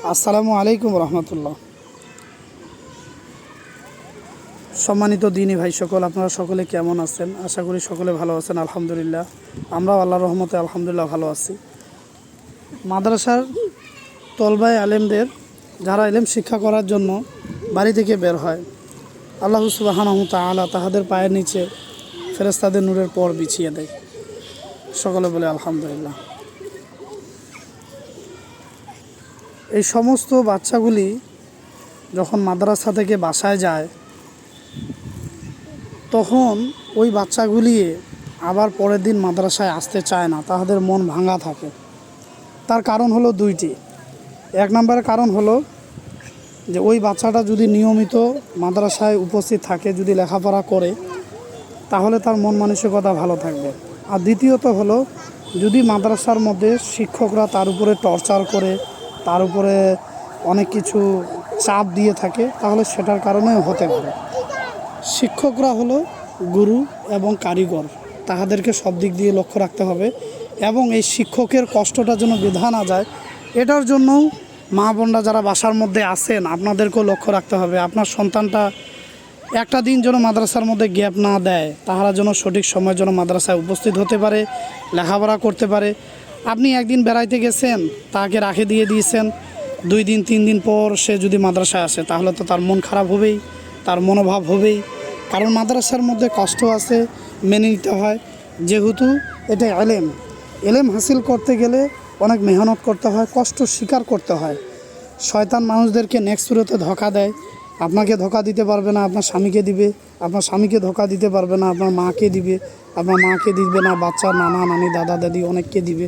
আসসালামু আলাইকুম রহমতুল্লাহ। সম্মানিত দিনী ভাই সকল, আপনারা সকলে কেমন আছেন? আশা করি সকলে ভালো আছেন। আলহামদুলিল্লাহ, আমরাও আল্লাহর রহমতে আলহামদুলিল্লাহ ভালো আছি। মাদ্রাসার তলবায় আলেমদের যারা ইলম শিক্ষা করার জন্য বাড়ি থেকে বের হয়, আল্লাহ সুবহানাহু ওয়া তাআলা তাহাদের পায়ের নিচে ফেরেশতাদের নূরের পর বিছিয়ে দেয়। সকলে বলে আলহামদুলিল্লাহ। এই সমস্ত বাচ্চাগুলি যখন মাদ্রাসা থেকে বাসায় যায়, তখন ওই বাচ্চাগুলি আবার পরের দিন মাদ্রাসায় আসতে চায় না, তাদের মন ভাঙা থাকে। তার কারণ হলো দুইটি। এক নম্বরের কারণ হলো যে ওই বাচ্চাটা যদি নিয়মিত মাদ্রাসায় উপস্থিত থাকে, যদি লেখাপড়া করে, তাহলে তার মন মানসিকতা ভালো থাকবে। আর দ্বিতীয়ত হলো, যদি মাদ্রাসার মধ্যে শিক্ষকরা তার উপরে টর্চার করে, তার উপরে অনেক কিছু চাপ দিয়ে থাকে, তাহলে সেটার কারণেও হতে পারে। শিক্ষকরা হলো গুরু এবং কারিগর, তাহাদেরকে সব দিক দিয়ে লক্ষ্য রাখতে হবে এবং এই শিক্ষকের কষ্টটা যেন বৃথা না যায়, এটার জন্যও মা বোনরা যারা বাসার মধ্যে আছেন, আপনাদেরকেও লক্ষ্য রাখতে হবে। আপনার সন্তানটা একটা দিন যেন মাদ্রাসার মধ্যে গ্যাপ না দেয়, তাহারা যেন সঠিক সময়ের জন্য মাদ্রাসায় উপস্থিত হতে পারে, লেখাপড়া করতে পারে। আপনি একদিন বেড়াইতে গেছেন, তাকে রাখে দিয়ে দিয়েছেন, 2 দিন 3 দিন পর সে যদি মাদ্রাসায় আসে, তাহলে তো তার মন খারাপ হবেই, তার মনোভাব হবেই। কারণ মাদ্রাসার মধ্যে কষ্ট আছে, মেনে নিতে হয়। যেহেতু এটা এলেম হাসিল করতে গেলে অনেক মেহনত করতে হয়, কষ্ট স্বীকার করতে হয়। শয়তান মানুষদেরকে নেক্সট সুরতে ধোঁকা দেয়। আপনাকে ধোঁকা দিতে পারবে না, আপনার স্বামীকে দিবে। আপনার স্বামীকে ধোঁকা দিতে পারবে না, আপনার মাকে দিবে। আপনার মাকে দিবে না, বাচ্চার নানা নানি দাদা দাদি অনেককে দিবে।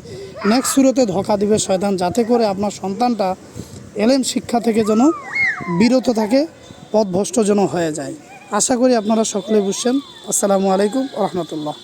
নেক্সট সুরতে ধোঁকা দিবে শয়তান, যাতে করে আপনার সন্তানটা এলেম শিক্ষা থেকে যেন বিরত থাকে, পথভ্রষ্ট যেন হয়ে যায়। আশা করি আপনারা সকলে বুঝছেন। আসসালামু আলাইকুম রহমতুল্লাহ।